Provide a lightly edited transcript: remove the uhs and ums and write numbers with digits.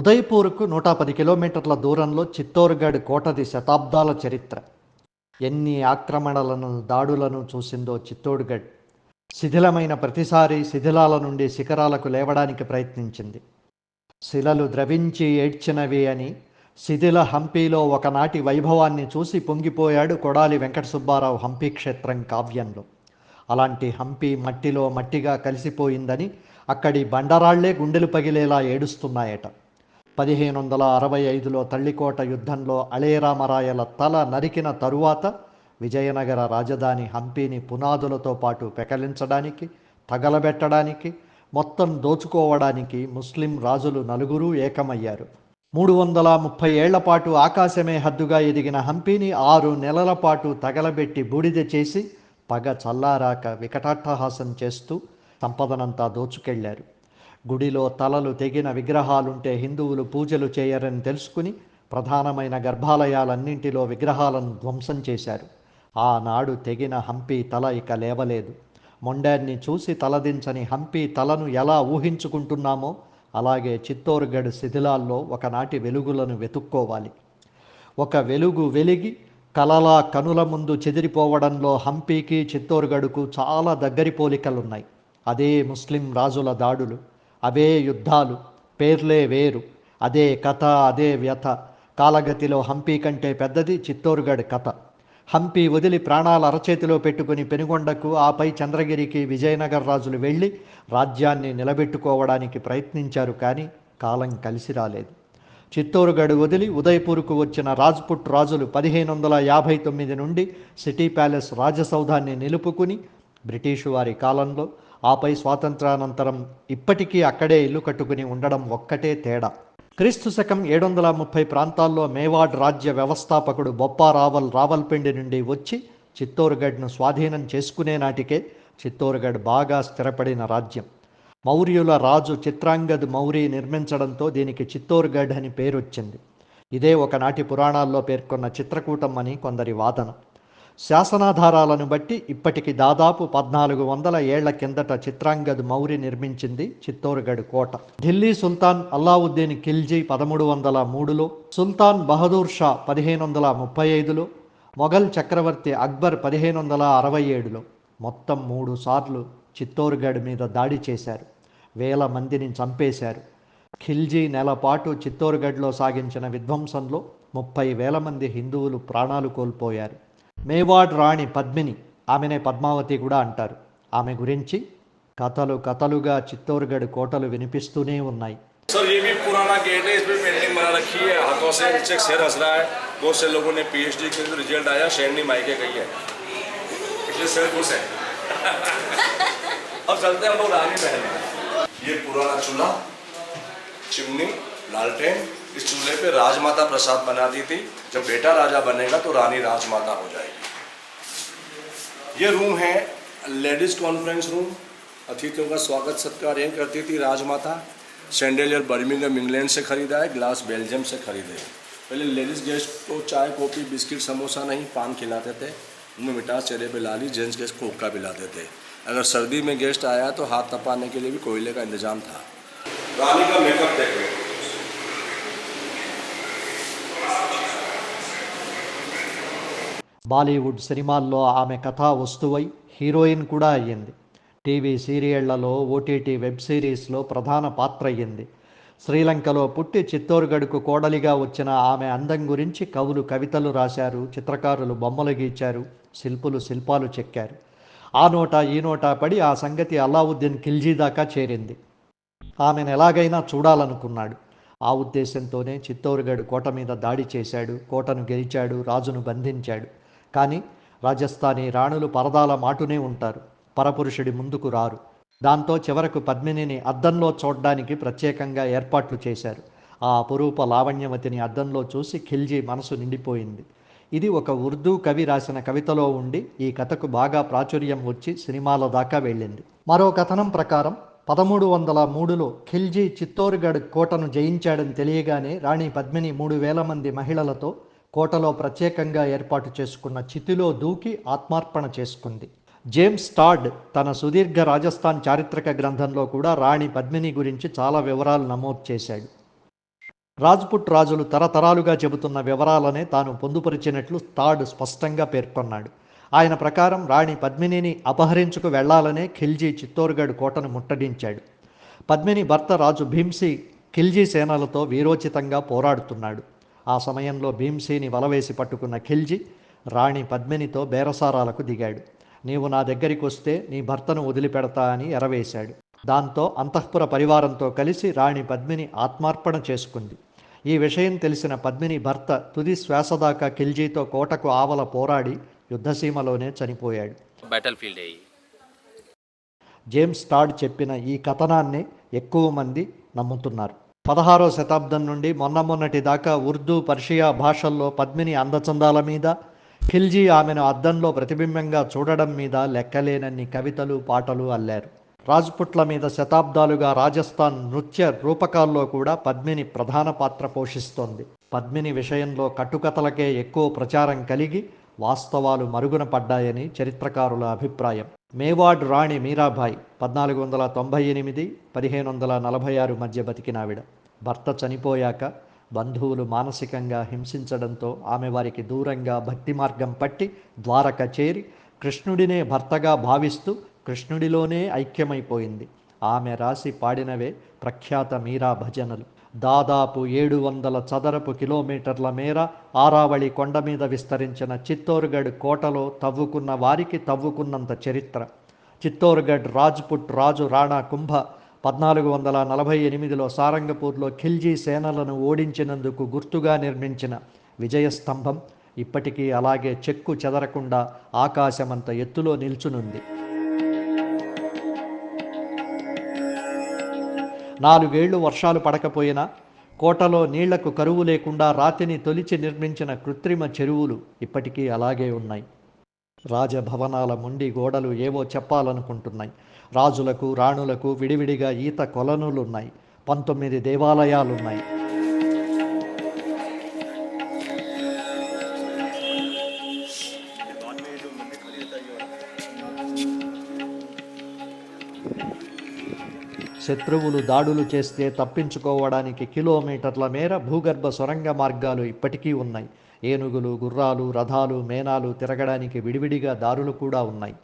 ఉదయ్పూర్కు 110 కిలోమీటర్ల దూరంలో చిత్తోర్గఢ్ కోటది శతాబ్దాల చరిత్ర. ఎన్ని ఆక్రమణలను, దాడులను చూసిందో చిత్తోర్గఢ్. శిథిలమైన ప్రతిసారి శిథిలాల నుండి శిఖరాలకు లేవడానికి ప్రయత్నించింది. శిలలు ద్రవించి ఏడ్చినవి అని శిథిల హంపీలో ఒకనాటి వైభవాన్ని చూసి పొంగిపోయాడు కొడాలి వెంకట సుబ్బారావు హంపీ క్షేత్రం కావ్యంలో. అలాంటి హంపీ మట్టిలో మట్టిగా కలిసిపోయిందని అక్కడి బండరాళ్లే గుండెలు పగిలేలా ఏడుస్తున్నాయట. 1565లో తల్లికోట యుద్ధంలో అళేరామరాయల తల నరికిన తరువాత విజయనగర రాజధాని హంపీని పునాదులతో పాటు పెకలించడానికి, తగలబెట్టడానికి, మొత్తం దోచుకోవడానికి ముస్లిం రాజులు నలుగురూ ఏకమయ్యారు. 330 ఏళ్ల పాటు ఆకాశమే హద్దుగా ఎదిగిన హంపీని 6 నెలల పాటు తగలబెట్టి బూడిద చేసి పగ చల్లారాక వికటాట్టహాసం చేస్తూ సంపదనంతా దోచుకెళ్లారు. గుడిలో తలలు తెగిన విగ్రహాలుంటే హిందువులు పూజలు చేయరని తెలుసుకుని ప్రధానమైన గర్భాలయాలన్నింటిలో విగ్రహాలను ధ్వంసం చేశారు. ఆనాడు తెగిన హంపీ తల ఇక లేవలేదు. మొండాన్ని చూసి తలదించని హంపీ తలను ఎలా ఊహించుకుంటున్నామో అలాగే చిత్తోర్గఢ్ శిథిలాల్లో ఒకనాటి వెలుగులను వెతుక్కోవాలి. ఒక వెలుగు వెలిగి కలలా కనుల ముందు చెదిరిపోవడంలో హంపీకి చిత్తోర్గఢ్కు చాలా దగ్గరి పోలికలున్నాయి. అదే ముస్లిం రాజుల దాడులు, అవే యుద్ధాలు, పేర్లే వేరు, అదే కథ, అదే వ్యథ. కాలగతిలో హంపీ కంటే పెద్దది చిత్తోర్గఢ్ కథ. హంపీ వదిలి ప్రాణాలు అరచేతిలో పెట్టుకుని పెనుగొండకు, ఆపై చంద్రగిరికి విజయనగర రాజులు వెళ్ళి రాజ్యాన్ని నిలబెట్టుకోవడానికి ప్రయత్నించారు. కానీ కాలం కలిసి రాలేదు. చిత్తోర్గఢ్ వదిలి ఉదయ్పూర్కు వచ్చిన రాజ్పుట్ రాజులు 1559 నుండి సిటీ ప్యాలెస్ రాజసౌధాన్ని నిలుపుకుని బ్రిటిషు వారి కాలంలో, ఆపై స్వాతంత్రానంతరం ఇప్పటికీ అక్కడే ఇల్లు కట్టుకుని ఉండడం ఒక్కటే తేడా. క్రీస్తు శకం 730 ప్రాంతాల్లో మేవాడ్ రాజ్య వ్యవస్థాపకుడు బొప్పా రావల్ రావల్పిండి నుండి వచ్చి చిత్తోర్గఢ్ను స్వాధీనం చేసుకునే నాటికే చిత్తోర్గఢ్ బాగా స్థిరపడిన రాజ్యం. మౌర్యుల రాజు చిత్రాంగద్ మౌర్య నిర్మించడంతో దీనికి చిత్తోర్గఢ్ అని పేరొచ్చింది. ఇదే ఒకనాటి పురాణాల్లో పేర్కొన్న చిత్రకూటం అని కొందరి వాదన. శాసనాధారాలను బట్టి ఇప్పటికి దాదాపు 1400 ఏళ్ల కిందట చిత్రాంగద్ మౌర్య నిర్మించింది చిత్తోర్గఢ్ కోట. ఢిల్లీ సుల్తాన్ అల్లావుద్దీన్ ఖిల్జీ 1303లో, సుల్తాన్ బహదూర్ షా 1535లో, మొఘల్ చక్రవర్తి అక్బర్ 1567లో మొత్తం 3 సార్లు చిత్తోర్గఢ్ మీద దాడి చేశారు. వేల మందిని చంపేశారు. ఖిల్జీ నెలపాటు చిత్తోర్గఢ్లో సాగించిన విధ్వంసంలో 30,000 మంది హిందువులు ప్రాణాలు కోల్పోయారు. మేవాడ్ రాణి పద్మిని, ఆమెనే పద్మావతి కూడా అంటారు. ఆమె గురించి కథలు కథలుగా చిత్తోర్గఢ్ కోటలు వినిపిస్తూనే ఉన్నాయి. सर ये भी पुराना गेट है, इसमें पेंटिंग बना रखी है हाथों से, नीचे शेर हंस रहा है. बहुत से लोगों ने पीएचडी के रिजल्ट आया, शेरनी मायके गई है, इसलिए शेर खुश है. अब चलते हैं हम लोग रानी महल. ये पुराना चूल्हा, चिमनी, लालटेन. इस चूल्हे पे राजमाता प्रसाद बनाती थी. जब बेटा राजा बनेगा तो रानी राजमाता हो जाएगी. ये रूम है लेडीज कॉन्फ्रेंस रूम. अतिथियों का स्वागत सत्कार यहीं करती थी राजमाता. सैंडेलियर बर्मिंघम इंग्लैंड से खरीदा है, ग्लास बेल्जियम से खरीदे हैं. पहले लेडीज़ गेस्ट को चाय, कॉफ़ी, बिस्किट, समोसा नहीं, पान खिलाते थे. उनमें मिठास चेहरे पे लाली. जेंट्स गेस्ट को हुक्का पिलाते थे. अगर सर्दी में गेस्ट आया तो हाथ तपाने के लिए भी कोयले का इंतजाम था. रानी का मेकअप देखो. బాలీవుడ్ సినిమాల్లో ఆమె కథా వస్తువై హీరోయిన్ కూడా అయ్యింది. టీవీ సీరియళ్లలో, ఓటీటీ వెబ్ సిరీస్లో ప్రధాన పాత్ర అయ్యింది. శ్రీలంకలో పుట్టి చిత్తోర్గఢ్కు కోడలిగా వచ్చిన ఆమె అందం గురించి కవులు కవితలు రాశారు, చిత్రకారులు బొమ్మలు గీచారు, శిల్పులు శిల్పాలు చెక్కారు. ఆ నోట ఈ నోట పడి ఆ సంగతి అల్లావుద్దీన్ ఖిల్జీ దాకా చేరింది. ఆమెను ఎలాగైనా చూడాలనుకున్నాడు. ఆ ఉద్దేశంతోనే చిత్తోర్గఢ్ కోట మీద దాడి చేశాడు, కోటను గెలిచాడు, రాజును బంధించాడు. కానీ రాజస్థానీ రాణులు పరదాల మాటునే ఉంటారు, పరపురుషుడి ముందుకు రారు. దాంతో చివరకు పద్మినిని అద్దంలో చూడ్డానికి ప్రత్యేకంగా ఏర్పాట్లు చేశారు. ఆ అపురూప లావణ్యవతిని అద్దంలో చూసి ఖిల్జీ మనసు నిండిపోయింది. ఇది ఒక ఉర్దూ కవి రాసిన కవితలో ఉండి ఈ కథకు బాగా ప్రాచుర్యం వచ్చి సినిమాల దాకా వెళ్ళింది. మరో కథనం ప్రకారం 1303లో ఖిల్జీ చిత్తోర్గఢ్ కోటను జయించాడని తెలియగానే రాణి పద్మిని 3000 మంది మహిళలతో కోటలో ప్రత్యేకంగా ఏర్పాటు చేసుకున్న చితిలో దూకి ఆత్మార్పణ చేసుకుంది. జేమ్స్ టాడ్ తన సుదీర్ఘ రాజస్థాన్ చారిత్రక గ్రంథంలో కూడా రాణి పద్మిని గురించి చాలా వివరాలు నమోదు చేశాడు. రాజ్పుట్ రాజులు తరతరాలుగా చెబుతున్న వివరాలనే తాను పొందుపరిచినట్లు తాడ్ స్పష్టంగా పేర్కొన్నాడు. ఆయన ప్రకారం రాణి పద్మినిని అపహరించుకు వెళ్లాలనే ఖిల్జీ చిత్తోర్గఢ్ కోటను ముట్టడించాడు. పద్మిని భర్త రాజు భీమ్సీ ఖిల్జీ సేనలతో వీరోచితంగా పోరాడుతున్నాడు. ఆ సమయంలో భీమ్సీని వలవేసి పట్టుకున్న ఖిల్జీ రాణి పద్మినితో బేరసారాలకు దిగాడు. నీవు నా దగ్గరికి వస్తే నీ భర్తను వదిలిపెడతా అని ఎరవేశాడు. దాంతో అంతఃపుర పరివారంతో కలిసి రాణి పద్మిని ఆత్మార్పణ చేసుకుంది. ఈ విషయం తెలిసిన పద్మిని భర్త తుది శ్వాస దాకా ఖిల్జీతో కోటకు ఆవల పోరాడి యుద్ధసీమలోనే చనిపోయాడు. జేమ్స్ టాడ్ చెప్పిన ఈ కథనాన్ని ఎక్కువ మంది నమ్ముతున్నారు. 16వ శతాబ్దం నుండి మొన్నటి దాకా ఉర్దూ, పర్షియా భాషల్లో పద్మిని అందచందాల మీద, ఖిల్జీ ఆమెను అద్దంలో ప్రతిబింబంగా చూడడం మీద లెక్కలేనన్ని కవితలు, పాటలు అల్లారు. రాజ్పుట్ల మీద శతాబ్దాలుగా రాజస్థాన్ నృత్య రూపకాల్లో కూడా పద్మిని ప్రధాన పాత్ర పోషిస్తోంది. పద్మిని విషయంలో కట్టుకథలకే ఎక్కువ ప్రచారం కలిగి వాస్తవాలు మరుగున పడ్డాయని చరిత్రకారుల అభిప్రాయం. మేవాడ్ రాణి మీరాబాయి 1498-1546 మధ్య బతికినావిడ. భర్త చనిపోయాక బంధువులు మానసికంగా హింసించడంతో ఆమె వారికి దూరంగా భక్తి మార్గం పట్టి ద్వారక చేరి కృష్ణుడినే భర్తగా భావిస్తూ కృష్ణుడిలోనే ఐక్యమైపోయింది. ఆమె రాసి పాడినవే ప్రఖ్యాత మీరా భజనలు. దాదాపు 700 చదరపు కిలోమీటర్ల మేర ఆరావళి కొండ మీద విస్తరించిన చిత్తోర్గఢ్ కోటలో తవ్వుకున్న వారికి తవ్వుకున్నంత చరిత్ర. చిత్తోర్గఢ్ రాజ్పుట్ రాజు రాణా కుంభ 1448లో సారంగపూర్లో ఖిల్జీ సేనలను ఓడించినందుకు గుర్తుగా నిర్మించిన విజయస్తంభం ఇప్పటికీ అలాగే చెక్కు చెదరకుండా ఆకాశమంత ఎత్తులో నిల్చునుంది. 4 ఏళ్లు వర్షాలు పడకపోయినా కోటలో నీళ్లకు కరువు లేకుండా రాతిని తొలిచి నిర్మించిన కృత్రిమ చెరువులు ఇప్పటికీ అలాగే ఉన్నాయి. రాజభవనాల మొండి గోడలు ఏవో చెప్పాలనుకుంటున్నాయి. రాజులకు, రాణులకు విడివిడిగా ఈత కొలనులున్నాయి. 19 దేవాలయాలున్నాయి. శత్రువులు దాడులు చేస్తే తప్పించుకోవడానికి కిలోమీటర్ల మేర భూగర్భ సొరంగ మార్గాలు ఇప్పటికీ ఉన్నాయి. ఏనుగులు, గుర్రాలు, రథాలు, మేనాలు తిరగడానికి విడివిడిగా దారులు కూడా ఉన్నాయి.